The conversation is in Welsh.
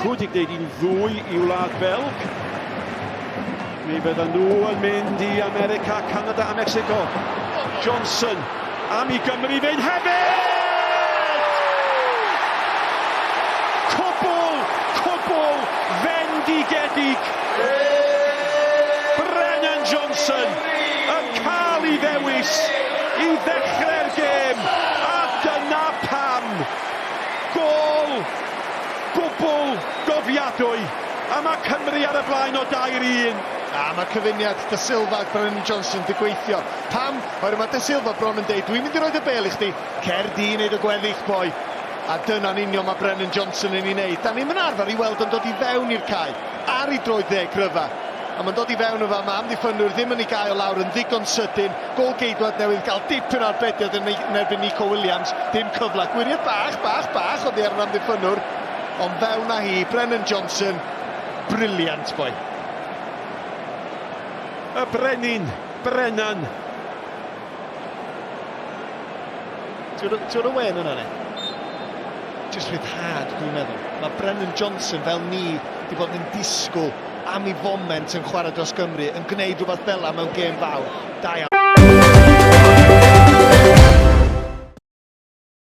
Cwd i gwneud un ddwy i Wlad Belg. Mi fydden nhw yn mynd i America, Canada a Mexico. Johnson am i Gymru fynd hefyd! Cwbl fendigedig. Brennan Johnson yn cael ei ddewis i ddechrau'r gêm, a dyna pam. Gol gwbl gofiadwy, a mae Cymru ar y blaen o 2-1. A mae cyfuniad Da Silva ac Brennan Johnson di gweithio. Pam? Oherwydd mae Da Silva bron yn deud, dwi'n mynd i roed y bel i chdi, cer di i wneud y gweddill boi. A dyna'n union mae Brennan Johnson yn ei wneud. Da ni'n mynd arfer i weld yn dod i fewn i'r cae, ar ei droed ddeg gryfa. A mae'n dod i fewn o fa, mae amddiffynwyr ddim yn ei gael lawr yn ddigon sydyn. Gol geidwad newydd gael dipyn o arbediad yn erbyn Nico Williams. Dim cyfle, gwiriad bach o ddi ar yn amddiffynwr. Ond fewn â hi, Brennan Johnson, briliant boi. Y Brennan. Ti'n y wen yna ni? Just ryddhad, dwi'n meddwl. Mae Brennan Johnson fel ni wedi bod yn disgwyl am ei foment yn chwarae dros Gymru, yn gwneud rhywbeth fel yna mewn gêm fawr. Da iawn.